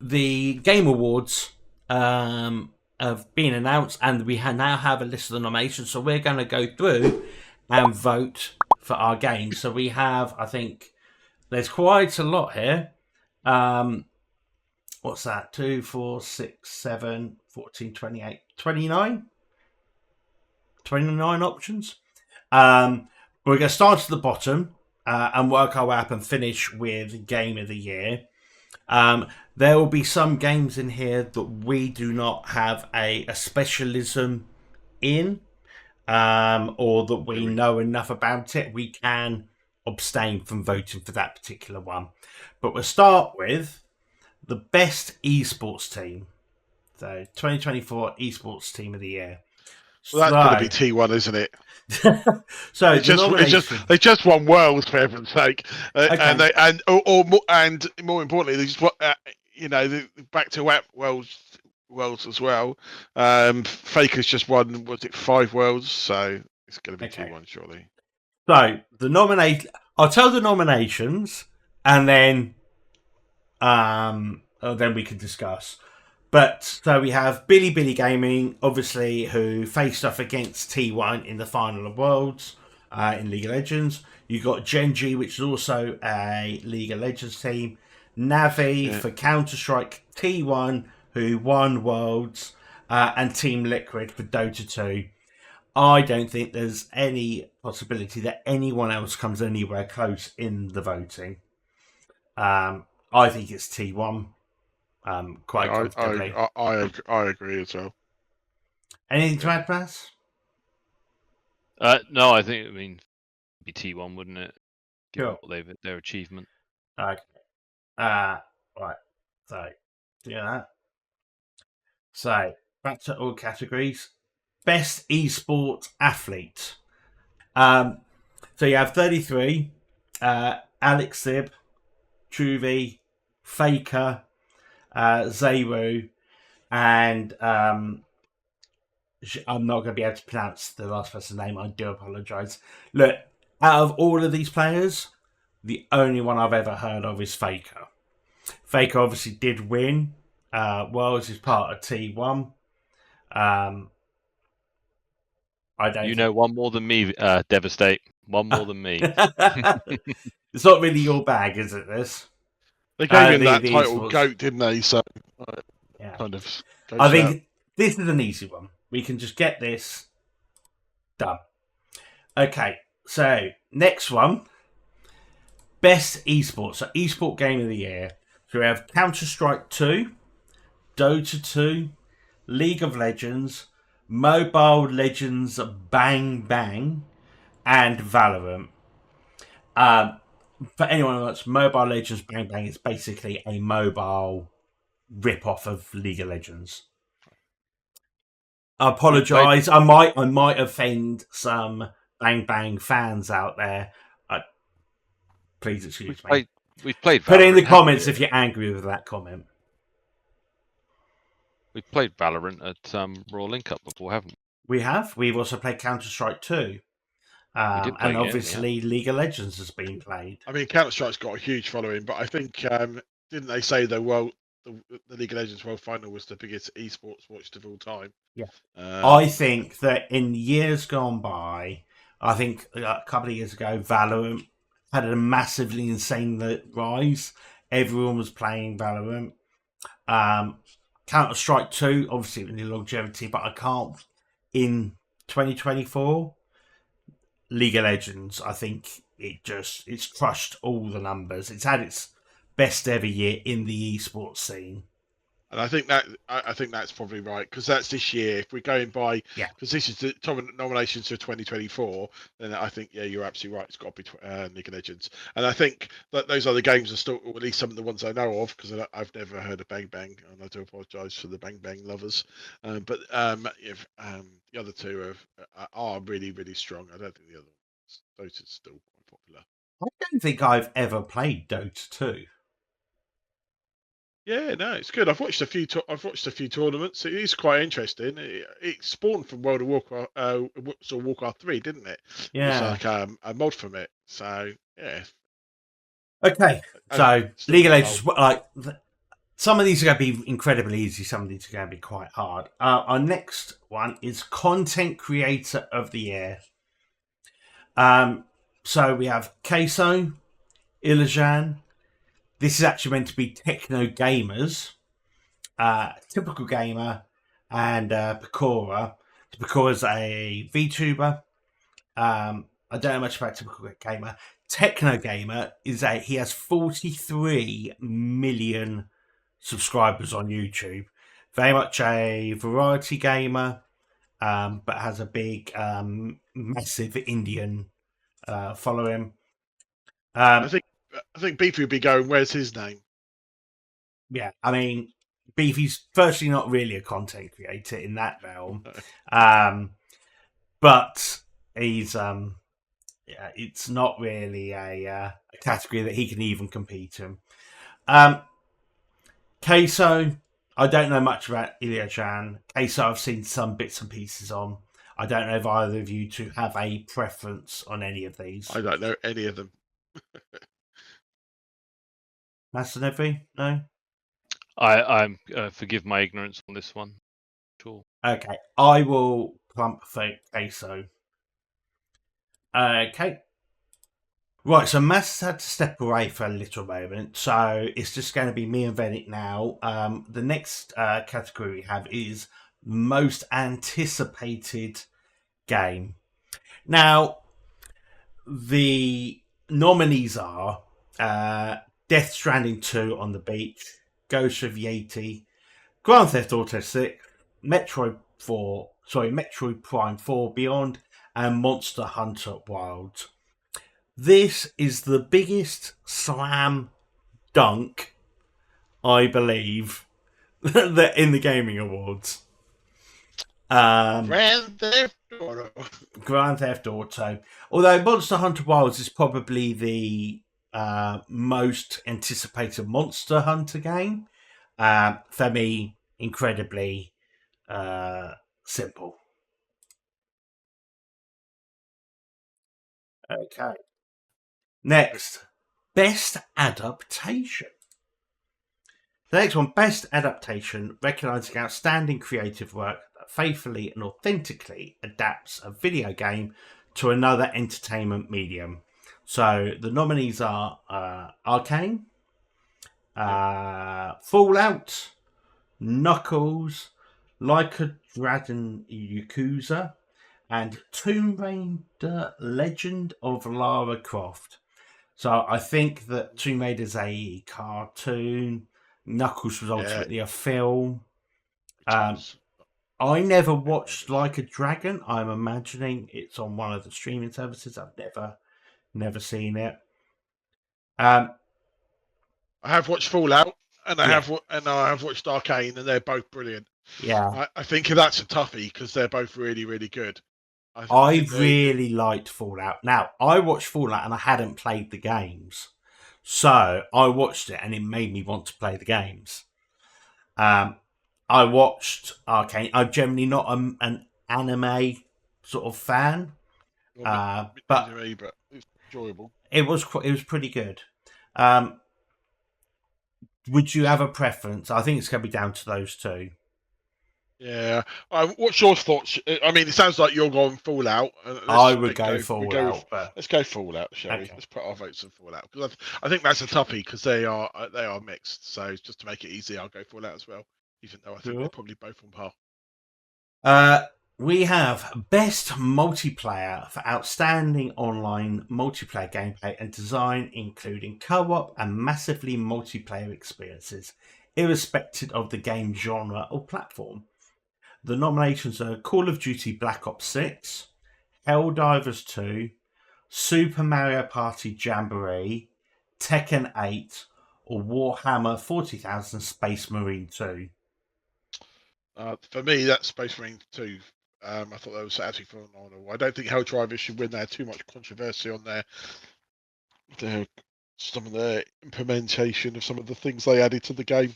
the Game Awards have been announced, and we now have a list of the nominations. So we're going to go through and vote for our games. So we have, I think, there's quite a lot here. What's that? 2, 4, 6, 7, 14, 28, 29? 29 options. We're going to start at the bottom and work our way up and finish with Game of the Year. There will be some games in here that we do not have a specialism in, or that we know enough about it. We can abstain from voting for that particular one. But we'll start with the best esports team. So 2024 esports team of the year. Well, that's going to be T1, isn't it? So they just won Worlds, for heaven's sake, okay. and more importantly, they just back to Worlds as well. Faker's just won, was it 5 Worlds? So it's going to be T1 surely. So I'll tell the nominations, and then we can discuss. But so we have Billy Gaming, obviously, who faced off against T1 in the final of Worlds in League of Legends. You've got Genji, which is also a League of Legends team. Navi for Counter-Strike, T1, who won Worlds, and Team Liquid for Dota 2. I don't think there's any possibility that anyone else comes anywhere close in the voting. I think it's T1. Quite comfortably. I agree as well. Anything to add, Bass? No, I think it'd be T1, wouldn't it? Cool. Their achievement. Okay. Right. So do that. So back to all categories. Best esports athlete. So you have 33. Alex Zib, Truvi, Faker, Zayru, and I'm not going to be able to pronounce the last person's name. I do apologise. Look, out of all of these players, the only one I've ever heard of is Faker. Faker obviously did win Worlds as part of T1. I don't. One more than me, Devastate. One more than me. It's not really your bag, is it? This. They gave him that title GOAT, didn't they? So, yeah. Kind of. I think this is an easy one. We can just get this done. Okay, so next one. Best esports. So esport game of the year. So we have Counter-Strike 2, Dota 2, League of Legends, Mobile Legends Bang Bang, and Valorant. For anyone who wants, Mobile Legends Bang Bang is basically a mobile rip-off of League of Legends. I apologise. I might offend some Bang Bang fans out there. Please excuse me. We've played Valorant. Put it in the comments if you're angry with that comment. We've played Valorant at Royal Link Up before, haven't we? We have. We've also played Counter-Strike 2. And obviously League of Legends has been played. I mean, Counter-Strike's got a huge following, but I think, didn't they say the League of Legends World Final was the biggest esports watched of all time? Yeah. I think that in years gone by, I think a couple of years ago, Valorant had a massively insane rise. Everyone was playing Valorant. Counter-Strike 2, obviously, in the longevity, but I can't. In 2024, League of Legends, I think it's crushed all the numbers. It's had its best ever year in the esports scene. And I think that's probably right, because that's this year. If we're going by, because this is the top nominations for 2024, then I think you're absolutely right. It's got to be League of Legends, and I think that those other games are still, or at least some of the ones I know of, because I've never heard of Bang Bang, and I do apologise for the Bang Bang lovers. But if the other two are really, really strong. I don't think the other ones. Dota's still quite popular. I don't think I've ever played Dota 2. Yeah, no, it's good. I've watched a few tournaments. It is quite interesting. It spawned from World of Warcraft, Warcraft 3, didn't it? Yeah, it's like a mod from it. So yeah. Okay, so League of Legends, like Some of these are going to be incredibly easy. Some of these are going to be quite hard. Our next one is Content Creator of the Year. So we have Queso, Ilajan. This is actually meant to be Techno Gamers, Typical Gamer, and Pecora. Pecora's a VTuber. I don't know much about Typical Gamer. Techno Gamer he has 43 million subscribers on YouTube. Very much a variety gamer, but has a big, massive Indian following. I think Beefy would be going, where's his name? Yeah, I mean, Beefy's firstly not really a content creator in that realm, but he's yeah, it's not really a category that he can even compete in. Queso, I don't know much about Ilya Chan. Queso, I've seen some bits and pieces on. I don't know if either of you two have a preference on any of these. I don't know any of them. Masonevi? No? I'm forgive my ignorance on this one. Sure. Okay, I will plump for Queso. Okay. Right, so Mass had to step away for a little moment, so it's just going to be me and Venick now. The next category we have is most anticipated game. Now, the nominees are Death Stranding 2 on the Beach, Ghost of Yeti, Grand Theft Auto 6, Metroid Prime 4 Beyond, and Monster Hunter Wilds. This is the biggest slam dunk, I believe, that in the gaming awards. Grand Theft Auto. Grand Theft Auto. Although Monster Hunter Wilds is probably the most anticipated Monster Hunter game. For me, incredibly simple. Okay. Next, best adaptation. The next one, best adaptation, recognising outstanding creative work that faithfully and authentically adapts a video game to another entertainment medium. So the nominees are Arcane, Fallout, Knuckles, Like a Dragon Yakuza, and Tomb Raider Legend of Lara Croft. So I think that Tomb Raider is a cartoon. Knuckles was ultimately a film. I never watched Like a Dragon. I'm imagining it's on one of the streaming services. I've never seen it. I have watched Fallout, and I have watched Arcane, and they're both brilliant. Yeah, I think that's a toughie because they're both really, really good. I really liked Fallout. Now, I watched Fallout and I hadn't played the games. So I watched it and it made me want to play the games. I watched Arcane. I'm generally not an anime sort of fan. But it's enjoyable. It was pretty good. Would you have a preference? I think it's going to be down to those two. Yeah. What's your thoughts? I mean, it sounds like you're going Fallout. I would go Fallout. Let's go Fallout, shall we? Let's put our votes on Fallout because I think that's a toughie because they are mixed. So just to make it easy, I'll go Fallout as well. Even though I think they're probably both on par. We have best multiplayer for outstanding online multiplayer gameplay and design, including co-op and massively multiplayer experiences, irrespective of the game genre or platform. The nominations are Call of Duty Black Ops 6, Helldivers 2, Super Mario Party Jamboree, Tekken 8, or Warhammer 40,000 Space Marine 2. For me, that's Space Marine 2. I thought that was actually phenomenal. I don't think Helldivers should win. They had too much controversy on some of the implementation of some of the things they added to the game.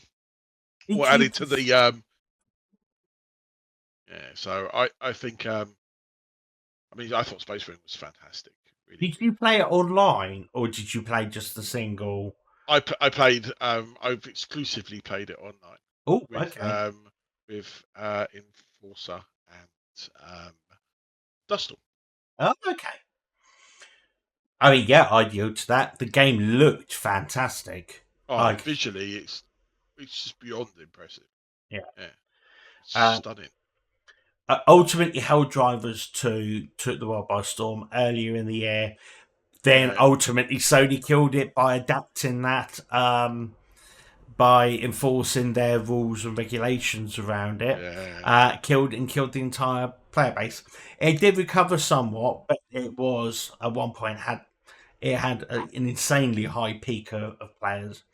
Or added to the so I think I thought Space Marine was fantastic. Really. Did you play it online or did you play just the single I played. I've exclusively played it online Oh, with okay. Enforcer and Dustle. Oh, okay. I mean, yeah, I'd yield to that. The game looked fantastic. Oh, Like, visually, it's just beyond impressive. yeah. It's Uh, stunning. ultimately, Helldivers 2 took the world by storm earlier in the year. Then Yeah, ultimately, Sony killed it by adapting that, by enforcing their rules and regulations around it. yeah. Killed the entire player base. It did recover somewhat, but it was at one point had an insanely high peak of players.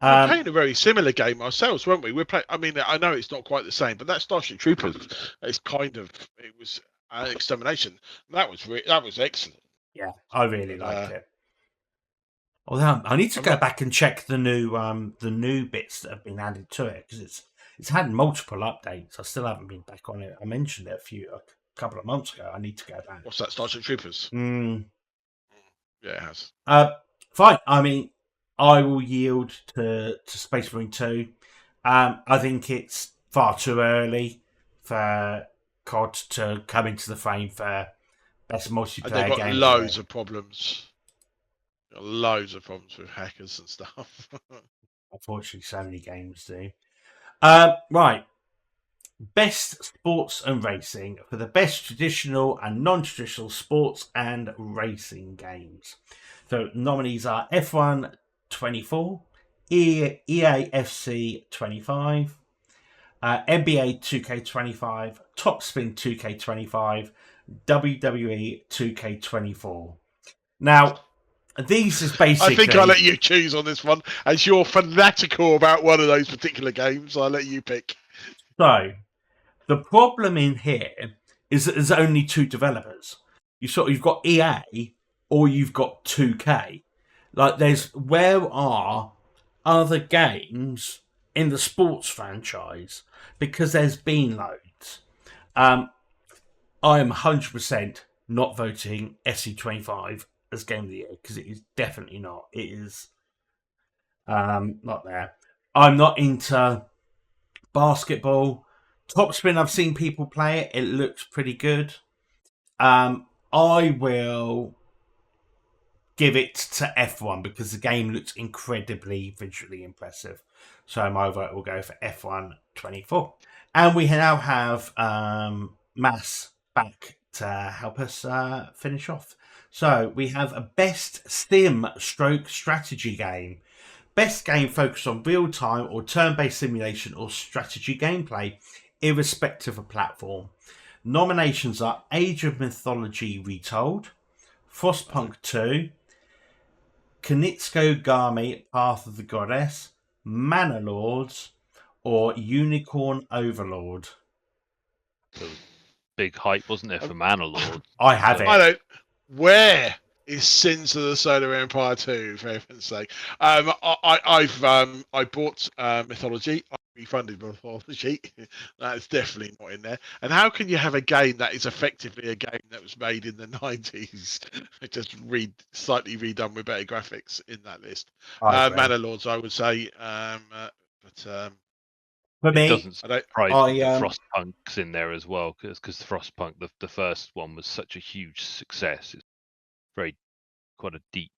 We were Um, playing a very similar game ourselves, weren't we? We're playing. I mean, I know it's not quite the same, but that Starship Troopers, it was an extermination. That was excellent. yeah, I really But liked it. Although I need to I'm go not. back and check the new bits that have been added to it because it's had multiple updates. I still haven't been back on it. I mentioned it a couple of months ago. I need to go back. What's that? Starship Troopers. Mm. Yeah, it has. Fine. I mean, I will yield to Space Marine 2. I think it's far too early for COD to come into the frame for best And they've multiplayer got game of the year. loads of problems. Got loads of problems with hackers and stuff. Unfortunately, so many games do. Right. Best sports and racing for the best traditional and non-traditional sports and racing games. So nominees are F1 24, EAFC 25, NBA 2K25, Top Spin 2K25, WWE 2K24. Now, these is I think I'll basically let you choose on this one. As you're fanatical about one of those particular games, I'll let you pick. so. The problem in here is that there's only two developers. You've got EA or you've got 2K. Like where are other games in the sports franchise? Because there's been loads. I am 100% not voting SC25 as game of the year because it is definitely not. It is not there. I'm not into basketball. Top spin, I've seen people play it. It looks pretty good. I will give it to F1 because the game looks incredibly visually impressive. So my vote will go for F1 24. And we now have Mass back to help us finish off. So we have a best sim stroke strategy game. Best game focused on real time or turn based simulation or strategy gameplay, irrespective of platform. Nominations are Age of Mythology Retold, Frostpunk 2, Kunitsuko Gami Path of the Goddess, Mana Lords, or Unicorn Overlord. There was big hype, wasn't there, for Mana Lord? I have I it. don't. Where is Sins of the Solar Empire 2, for heaven's sake? I bought Mythology. I refunded Mythology. That's definitely not in there. And how can you have a game that is effectively a game that was made in the 90s, just slightly redone with better graphics in that list? I agree. Mana Lords, I would say. But For It me, doesn't I don't. surprise me that I Frostpunk's in there as well, because Frostpunk, the first one, was such a huge success. It's quite a deep,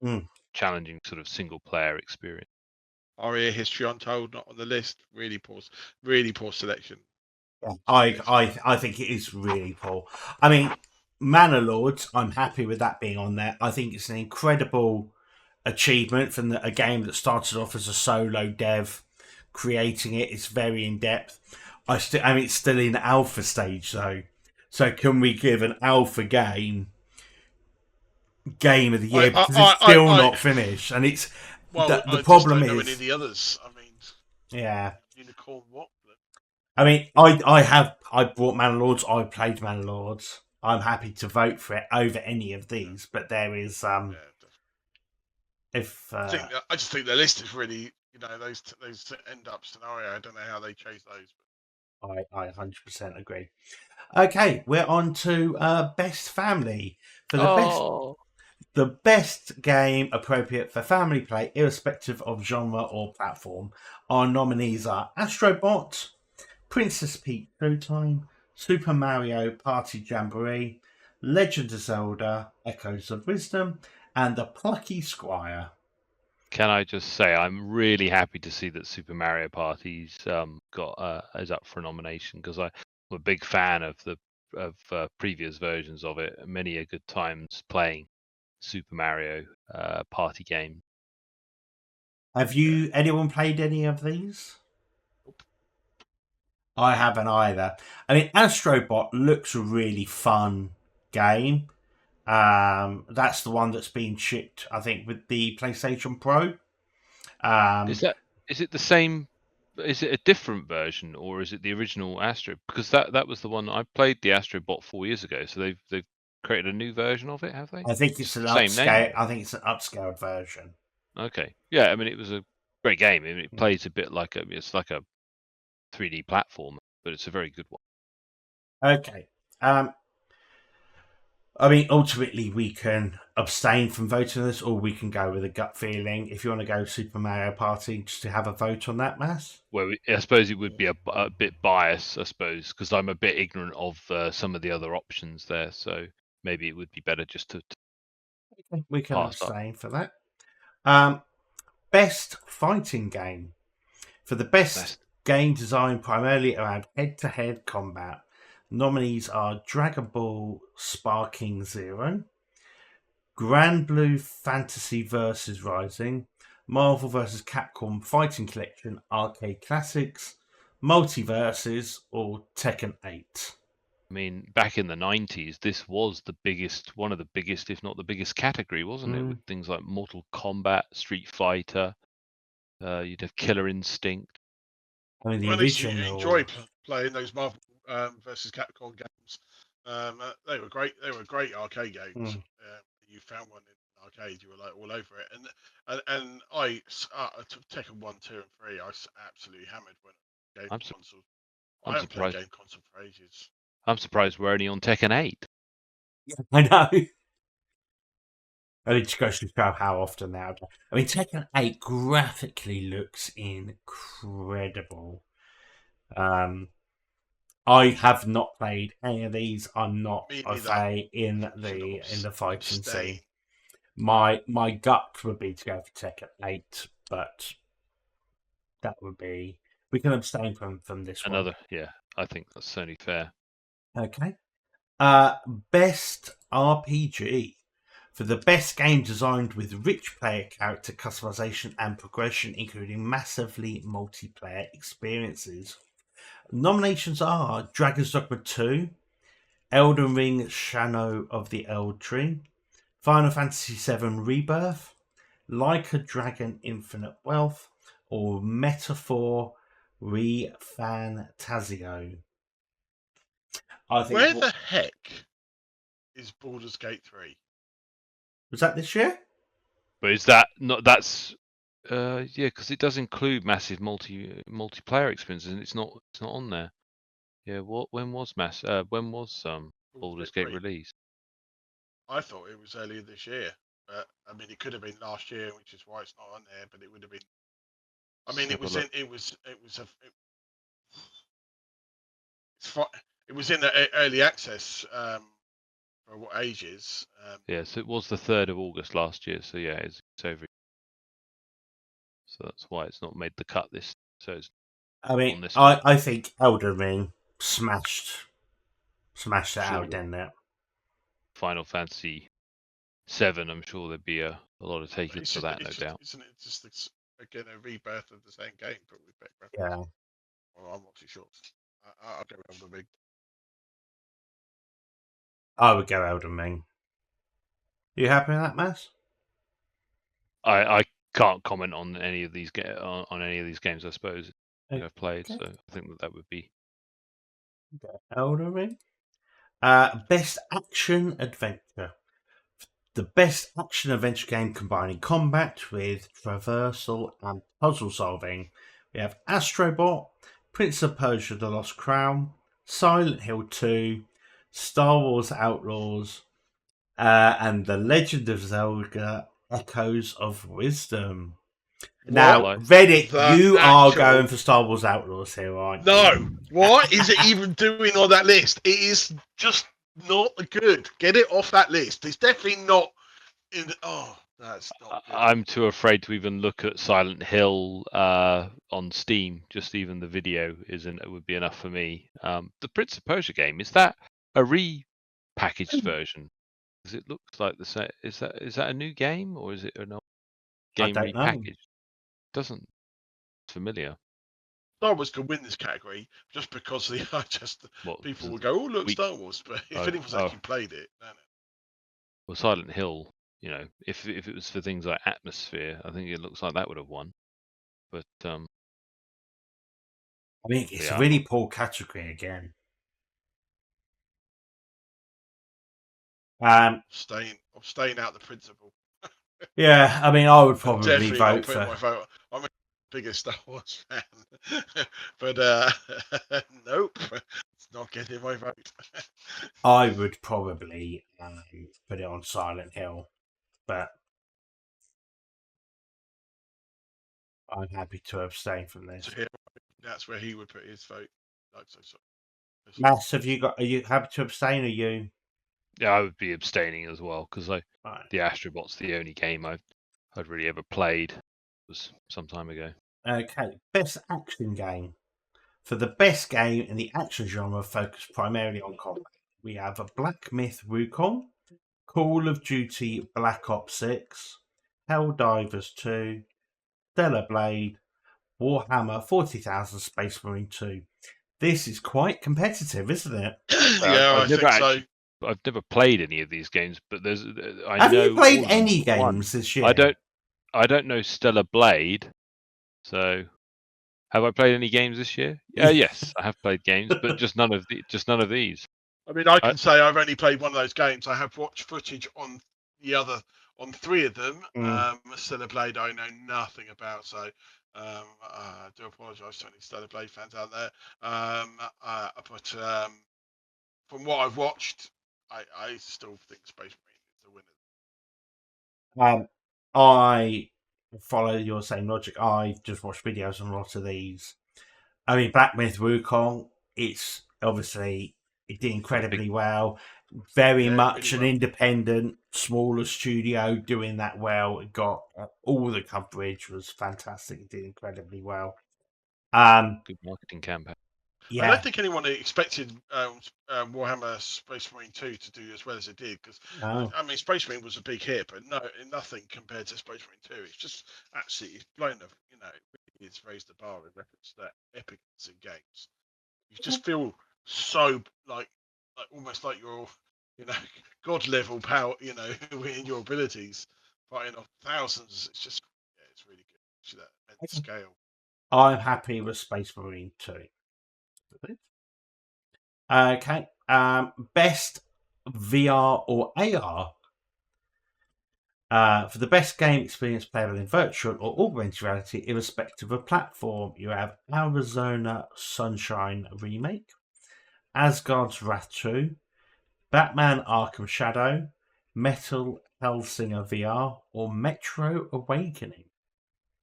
mm, challenging sort of single player experience. Aria History Untold not on the list. Really poor selection. I think it is really poor. I mean, Mana Lords, I'm happy with that being on there. I think it's an incredible achievement from a game that started off as a solo dev creating it. It's very in depth. I mean, it's still in alpha stage though. So can we give an alpha game of the I, year I, because it's I, still I, not finished? And it's well, the I just problem don't know any of is, the others. I mean, yeah. Unicorn what? I mean, I bought Mana Lords. I played Mana Lords. I'm happy to vote for it over any of Yeah, these, but there is yeah. if I just think the list is really, those end up scenario. I don't know how they chose those. I 100% agree. Okay, we're on to best family for the best. Oh, The best game appropriate for family play, irrespective of genre or platform. Our nominees are Astrobot, Princess Peach Showtime, Super Mario Party Jamboree, Legend of Zelda Echoes of Wisdom, and The Plucky Squire. Can I just say I'm really happy to see that Super Mario Party's got is up for a nomination, because I'm a big fan of the previous versions of it. Many a good times playing Super Mario Party game. Have anyone played any of these? Nope. I haven't either. I mean, Astrobot looks a really fun game. That's the one that's been shipped, I think, with the PlayStation Pro. Is it the same? Is it a different version, or is it the original Astro? Because that was the one I played, the Astrobot 4 years ago. So they've created a new version of it, have they? I think it's Just an the same name? upscale. I think it's an upscaled version. Okay, yeah. I mean, it was a great game. I mean, it Mm. plays a bit like it's like a 3D platform, but it's a very good one. Okay. I mean, ultimately, we can abstain from voting on this, or we can go with a gut feeling. If you want to go Super Mario Party, just to have a vote on that, Mass. Well, I suppose it would be a bit biased, I suppose, because I'm a bit ignorant of some of the other options there. So maybe it would be better just to We can pass up. abstain for that. Best fighting game. For the best game designed primarily around head-to-head combat, nominees are Dragon Ball Sparking Zero, Grand Blue Fantasy vs. Rising, Marvel vs. Capcom Fighting Collection Arcade Classics, Multiverses, or Tekken 8. I mean, back in the 90s, this was one of the biggest, if not the biggest category, wasn't it? With things like Mortal Kombat, Street Fighter, you'd have Killer Instinct. I mean, the I used to original. enjoy playing those Marvel versus Capcom games. They were great. They were great arcade games. You found one in an arcade, you were like all over it. And I took Tekken 1, 2, and 3. I was absolutely hammered when game console. I I'm haven't played surprised. game console for ages. I'm surprised we're only on Tekken 8. I know. I mean, just goes to show how often now. I mean, Tekken 8 graphically looks incredible. I have not played any of these. I'm not Me a neither. in Should the fighting abstain. scene. My gut would be to go for Tekken 8, but that would be, we can abstain from this one. Yeah, I think that's certainly fair. Okay. Best RPG. For the best game designed with rich player character customization and progression, including massively multiplayer experiences. Nominations are Dragon's Dogma 2, Elden Ring Shadow of the Eldtree, Final Fantasy VII Rebirth, Like a Dragon Infinite Wealth, or Metaphor Refantasio. Where the heck is Baldur's Gate 3? Was that this year? But is that not? That's yeah, because it does include massive multiplayer experiences, and it's not on there. Yeah, when was Baldur's Gate released? I thought it was earlier this year, but I mean, it could have been last year, which is why it's not on there. But it would have been. I mean, it was in the early access for what ages. Yeah, so it was the 3rd of August last year. So yeah, it's over. So that's why it's not made the cut this. So it's. I mean, I think Elden Ring smashed it out, didn't it? Final Fantasy VII, I'm sure there'd be a lot of takers for that, no doubt. Isn't it just again a rebirth of the same game, but with better graphics? Yeah. Well, I'm not too sure. I'll go Elden Ring. I would go Elden Ring. You happy with that, Mass? I can't comment on any of these games. I suppose I've played, so I think that would be Elden Ring. Best action adventure. The best action adventure game combining combat with traversal and puzzle solving. We have Astrobot, Prince of Persia: The Lost Crown, Silent Hill 2, Star Wars Outlaws, and The Legend of Zelda: Echoes of Wisdom. What Now, Like, Reddit, the you are actual? going for Star Wars Outlaws here, aren't No. you? What is it even doing on that list? It is just not good. Get it off that list. It's definitely not in. Oh, that's not good. I'm too afraid to even look at Silent Hill on Steam. Just even the video would be enough for me. The Prince of Persia game, is that a repackaged version? Because it looks like the same. Is that a new game, or is it an old I game don't know. repackaged? Doesn't familiar. Star Wars could win this category just because What people was will it? go, "Oh, look, We Star Wars." But if oh, anyone's oh actually played it, no. well, Silent Hill. If it was for things like atmosphere, I think it looks like that would have won. But I mean, it's a yeah, really poor category again. I'm staying out the principle. Yeah, I mean, I would I'm probably definitely not vote putting for. my vote. I'm a biggest Star Wars fan, but nope, it's not getting my vote. I would probably put it on Silent Hill, but I'm happy to abstain from So this. here, that's where he would put his vote. Like so. Mass, have you got? Are you happy to abstain? Or you? yeah, I would be abstaining as well because Right. the Astrobot's the only game I'd really ever played. It was some time ago. Okay, best action game. For the best game in the action genre focused primarily on combat, we have a Black Myth Wukong, Call of Duty Black Ops 6, Helldivers 2, Stellar Blade, Warhammer 40,000 Space Marine 2. This is quite competitive, isn't it? Yeah, I think so. I've never played any of these games, but I Have you know played all of them any but one. games this I year? don't know Stellar Blade. So have I played any games this year? Yeah, yes, I have played games, but just none of these. I mean, I I, can say I've only played one of those games. I have watched footage on three of them. Mm. Stellar Blade, I know nothing about, so I do apologise to any Stellar Blade fans out there. But from what I've watched, I still think Space Marine is the winner. I follow your same logic. I just watched videos on a lot of these. I mean, Black Myth Wukong, it's obviously it did got a big incredibly well. Very Yeah, really much an well. independent, smaller studio doing that well. It got all the coverage was fantastic. It did incredibly well. good marketing campaign. I don't Yeah, think anyone expected Warhammer Space Marine 2 to do as well as it did, because no, I mean Space Marine was a big hit, but nothing compared to Space Marine 2. It's just absolutely blown the it's raised the bar in reference to that epicness in games. You just feel so like almost like you're you know god level power in your abilities, fighting off thousands. It's just it's really good. See that immense scale. I'm happy with Space Marine 2. Okay, best VR or AR. For the best game experience playable in virtual or augmented reality, irrespective of platform, you have Arizona Sunshine Remake, Asgard's Wrath 2, Batman Arkham Shadow, Metal Hellsinger VR, or Metro Awakening.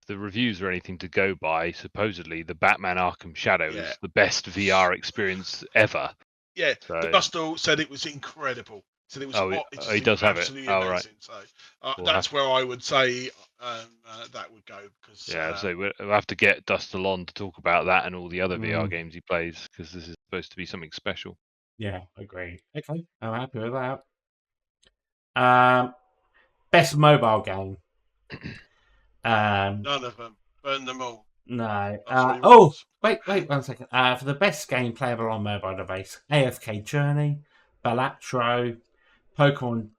The reviews are anything to go by. Supposedly, the Batman Arkham Shadow Yeah. is the best VR experience ever. Yeah, So, Dustle said it was incredible. Said it was it's he does have it. absolutely Oh, right. amazing. So We'll that's where I would say that would go because so we'll have to get Dustin on to talk about that and all the other VR Mm, games he plays because this is supposed to be something special. yeah, agreed. Okay, I'm happy with that. Best mobile game. none of them burn them all. No. That's what he Oh, wants. wait 1 second. For the best game playable on mobile device, AFK Journey, Balatro, Pokemon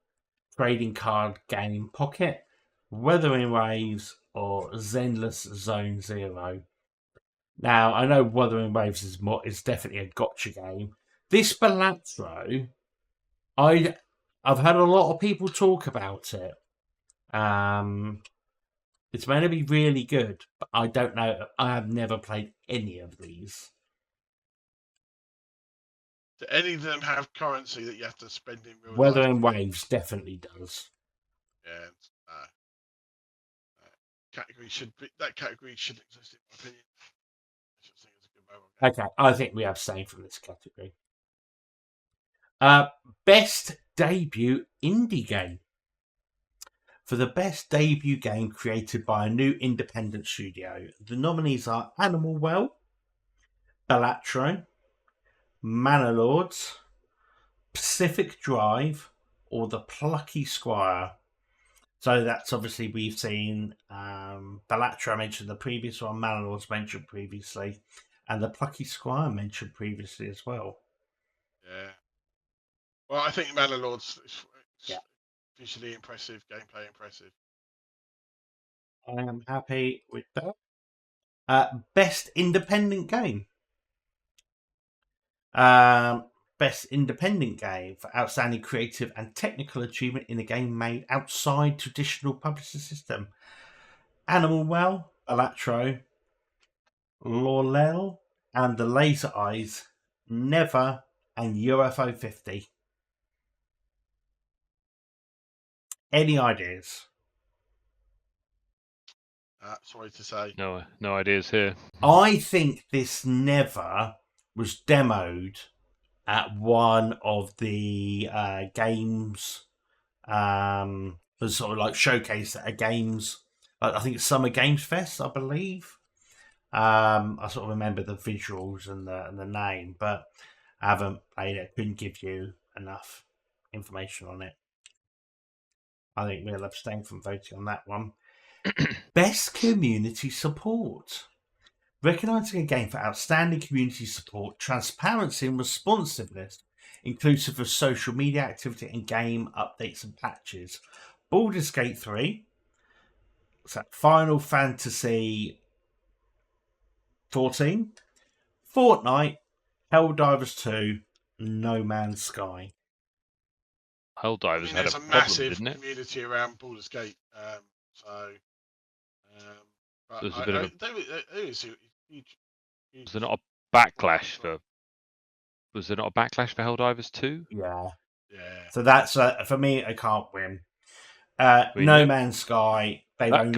Trading Card Game Pocket, Wuthering Waves, or Zenless Zone Zero. Now, I know Wuthering Waves is definitely a gotcha game. This Balatro, I've heard a lot of people talk about it. It's meant to be really good, but I don't know. I have never played any of these. Do any of them have currency that you have to spend in real Weather life? and Waves definitely does. Yeah, category should be that category should exist in my opinion. I just think it's a good mobile game. Okay, I think we abstain from this category. Best debut indie game. For the best debut game created by a new independent studio, the nominees are Animal Well, Balatro, Manor Lords, Pacific Drive, or The Plucky Squire. So that's obviously we've seen Balatro mentioned the previous one, Manor Lords mentioned previously, and The Plucky Squire mentioned previously as well. Yeah. Well, I think Manor Lords is Yeah. visually impressive, gameplay impressive. I am happy with that. Best independent game. Best independent game for outstanding creative and technical achievement in a game made outside traditional publishing system. Animal Well, Balatro, Lorel, and the Laser Eyes, Never, and UFO 50. Any ideas? Sorry to say. No ideas here. I think this Never was demoed at one of the games, was sort of like showcased at a games. I think it's Summer Games Fest, I believe. I sort of remember the visuals and the name, but I haven't played it. Couldn't give you enough information on it. I think we'll abstain from voting on that one. Best community support. Recognising a game for outstanding community support, transparency and responsiveness, inclusive of social media activity and game updates and patches. Baldur's Gate 3, Final Fantasy 14, Fortnite, Helldivers 2, No Man's Sky. Helldivers had there's a a problem, massive didn't it? community around Baldur's Gate, but There's a bit of a. there was a huge. Was there not a backlash for? Was there not a backlash for Helldivers 2? Yeah. Yeah. So that's for me. I can't win. I mean, No Man's Sky. that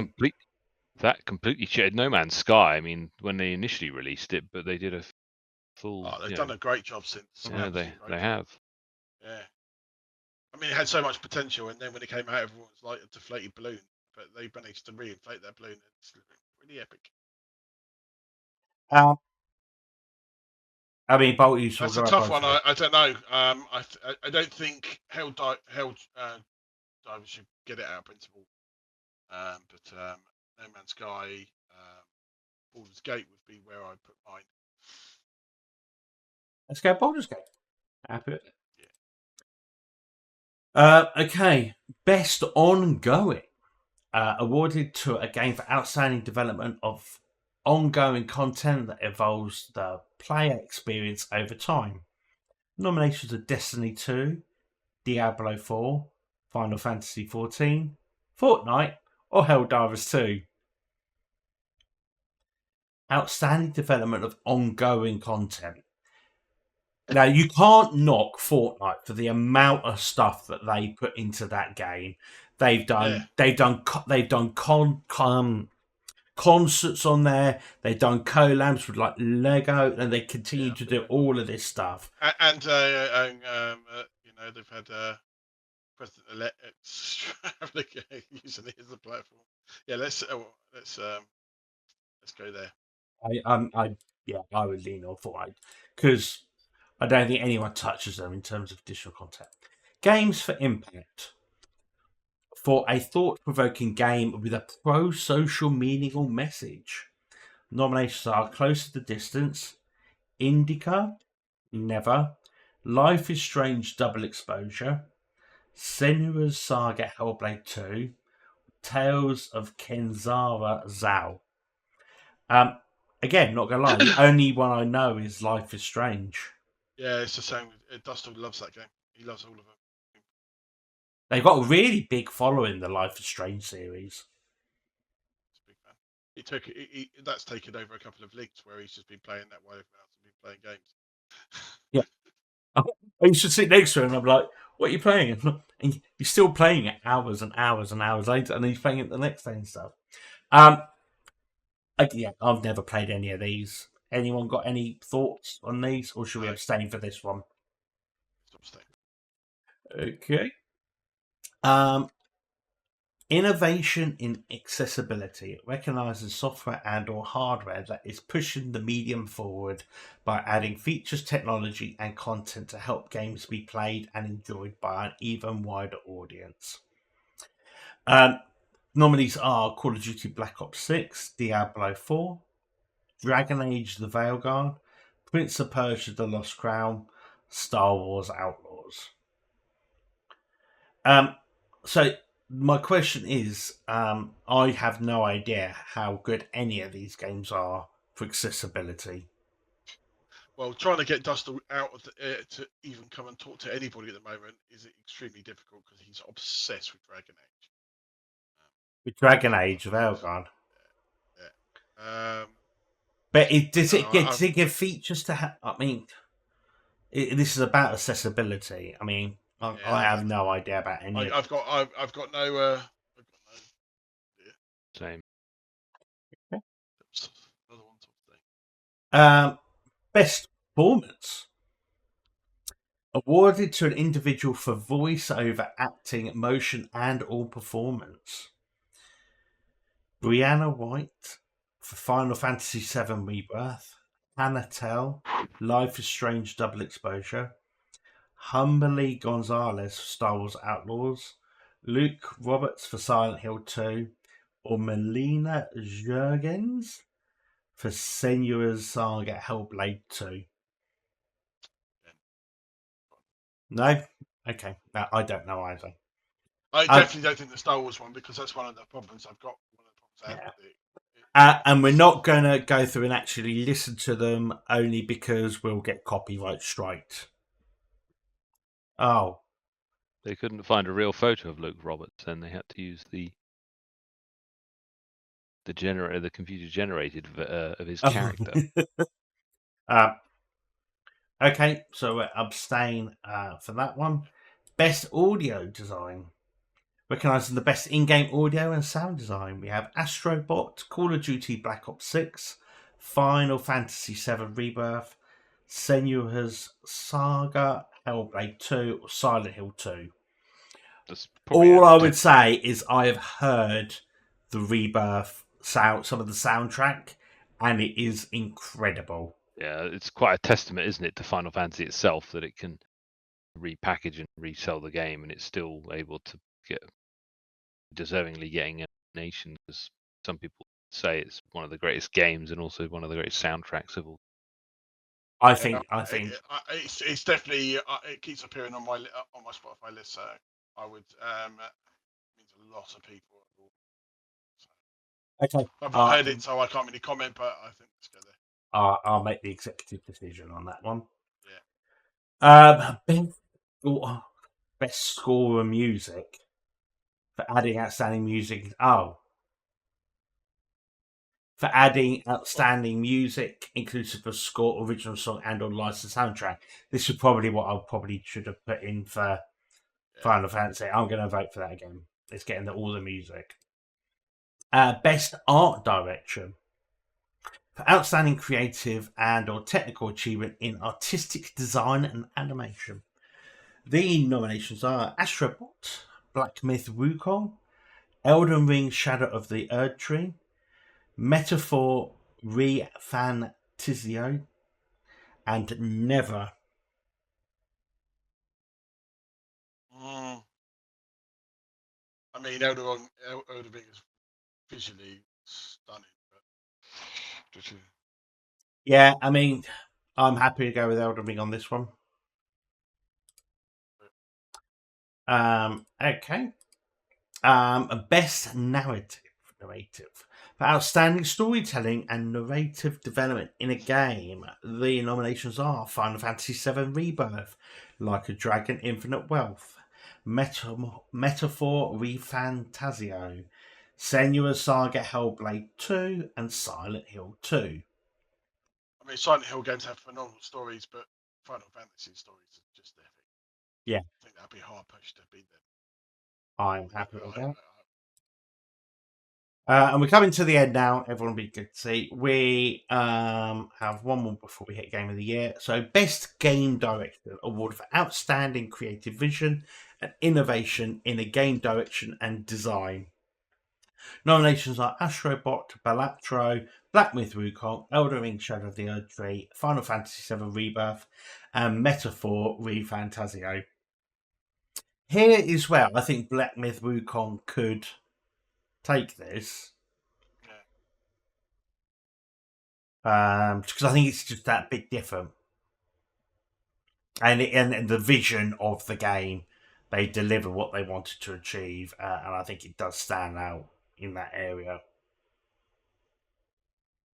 completely shitted No Man's Sky. I mean, when they initially released it, but they did a full. Oh, they've done a great job since. Yeah, they have. Yeah. I mean, it had so much potential, and then when it came out, everyone was like a deflated balloon. But they managed to reinflate that balloon. It's really epic. I mean, Bolt, you That's a tough one. I don't know. I don't think Divers should get it out of principle. But No Man's Sky, Baldur's Gate would be where I put mine. Let's go Baldur's Gate. Happy with it. Yeah. Okay. Best ongoing. Awarded to a game for outstanding development of ongoing content that evolves the player experience over time. Nominations are Destiny 2, Diablo 4, Final Fantasy 14, Fortnite, or Helldivers 2. Outstanding development of ongoing content. Now you can't knock Fortnite for the amount of stuff that they put into that game. They've done concerts on there. They've done collabs with like Lego, and they continue to do all of this stuff. And they've had President-elect using it as a platform. Yeah, let's go there. I would lean on Fortnite because I don't think anyone touches them in terms of additional content. Games for Impact. For a thought-provoking game with a pro-social meaning or message. Nominations are Close to the Distance, Indica, Never, Life is Strange Double Exposure, Senua's Saga Hellblade 2, Tales of Kenzara Zao. Again, not gonna lie, the only one I know is Life is Strange. Yeah, it's the same. Dustin loves that game. He loves all of them. They've got a really big following, the Life is Strange series. He's a big fan. That's taken over a couple of leagues where he's just been playing that while everyone else has been playing games. Yeah. I used to sit next to him and I'm like, what are you playing? And you're still playing it hours and hours and hours later, and then he's playing it the next day and stuff. Yeah, I've never played any of these. Anyone got any thoughts on these, or should we No. abstain for this one? Abstain. Okay. Innovation in accessibility. It recognizes software and/or hardware that is pushing the medium forward by adding features, technology, and content to help games be played and enjoyed by an even wider audience. Nominees are Call of Duty Black Ops 6, Diablo 4, Dragon Age The Veilguard, Prince of Persia The Lost Crown, Star Wars Outlaws. So my question is, I have no idea how good any of these games are for accessibility. Well, trying to get Dust out of to even come and talk to anybody at the moment is extremely difficult because he's obsessed with Dragon Age. With Dragon Age of Veilguard. Yeah. But does it give features to have? I mean, this is about accessibility. I mean, I have no idea about any of I've got no. I've got no idea. Same. Another one sort of thing. Best performance. Awarded to an individual for voice over acting, motion, and/or performance. Brianna White for Final Fantasy VII Rebirth. Hannah Tell, Life is Strange Double Exposure. Humberly Gonzalez for Star Wars Outlaws. Luke Roberts for Silent Hill 2. Or Melina Jurgens for Senua's Saga Hellblade 2. No? Okay. No, I don't know either. I definitely don't think the Star Wars one, because that's one of the problems I've got. One of the problems I have with it. And we're not going to go through and actually listen to them, only because we'll get copyright striked. Oh. They couldn't find a real photo of Luke Roberts, and they had to use the computer generated of his character. Okay, so we'll abstain for that one. Best audio design. Recognising the best in-game audio and sound design, we have Astrobot, Call of Duty Black Ops 6, Final Fantasy VII Rebirth, Senua's Saga, Hellblade 2, or Silent Hill 2. All I would say is I have heard the Rebirth sound, some of the soundtrack, and it is incredible. Yeah, it's quite a testament, isn't it, to Final Fantasy itself, that it can repackage and resell the game, and it's still able to get deservingly getting a nomination, because some people say it's one of the greatest games and also one of the greatest soundtracks of all. I think it's definitely it keeps appearing on my Spotify list, so I would it means a lot of people. Okay, I've not heard it, so I can't really comment, but I think let's go there. I'll make the executive decision on that one. Yeah. Best score of music for adding outstanding music. For adding outstanding music, inclusive of score, original song, and/or licensed soundtrack. This is probably what I probably should have put in for Final Fantasy. I'm going to vote for that again. It's getting all the music. Best art direction. For outstanding creative and/or technical achievement in artistic design and animation. The nominations are Astrobot, Black Myth Wukong, Elden Ring Shadow of the Erdtree, Metaphor Re Fantazio, and Never. I mean, Elden Ring is visually stunning. But... Yeah, I mean, I'm happy to go with Elden Ring on this one. Okay. Best narrative. For outstanding storytelling and narrative development in a game, the nominations are Final Fantasy VII Rebirth, Like a Dragon Infinite Wealth, Metaphor ReFantazio, Senua's Saga Hellblade 2, and Silent Hill 2. I mean, Silent Hill games have phenomenal stories, but Final Fantasy stories are just epic. Yeah. I think that'd be hard pushed to beat them. I'm happy with that. And we're coming to the end now. Everyone will be good to see. We have one more before we hit Game of the Year. So, Best Game Director Award for Outstanding Creative Vision and Innovation in a Game Direction and Design. Nominations are Astrobot, Balatro, Black Myth Wukong, Elden Ring Shadow of the Erdtree, Final Fantasy VII Rebirth, and Metaphor ReFantasio. Here is where I think Black Myth Wukong could take this. Because I think it's just that bit different. And the vision of the game, they deliver what they wanted to achieve, and I think it does stand out in that area.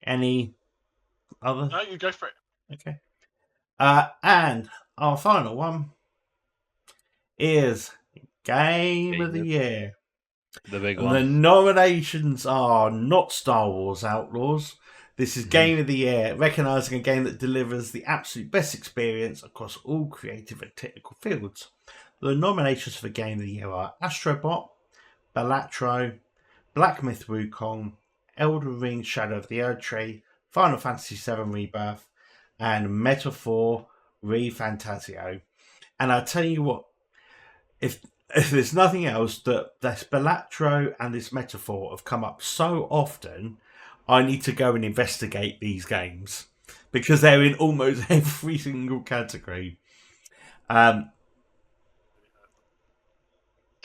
Any other? No, you go for it. Okay. And our final one is Game of the Year. The big And one. the nominations are not Star Wars Outlaws. This is Game of the Year, recognising a game that delivers the absolute best experience across all creative and technical fields. The nominations for Game of the Year are Astrobot, Balatro, Black Myth Wukong, Elden Ring Shadow of the Erdtree, Final Fantasy VII Rebirth, and Metaphor ReFantasio. And I tell you what, if there's nothing else, that this Balatro and this Metaphor have come up so often, I need to go and investigate these games because they're in almost every single category. Can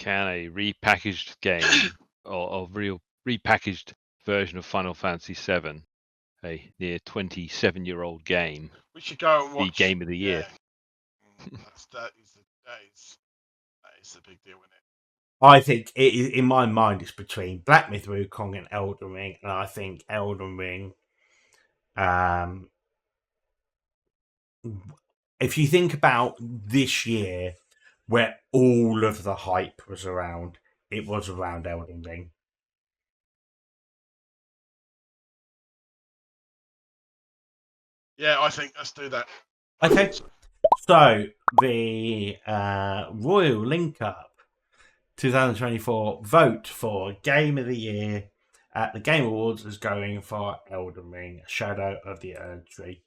a repackaged game or real repackaged version of Final Fantasy VII, a near 27-year-old game, We should go and watch. be Game of the Year? That is the big deal, isn't it? I think in my mind it's between Black Myth Wukong and Elden Ring, and I think Elden Ring. If you think about this year, where all of the hype was around, it was around Elden Ring. Yeah, I think let's do that. Okay, so the Royal Link Up 2024 vote for Game of the Year at the Game Awards is going for Elden Ring Shadow of the Erdtree.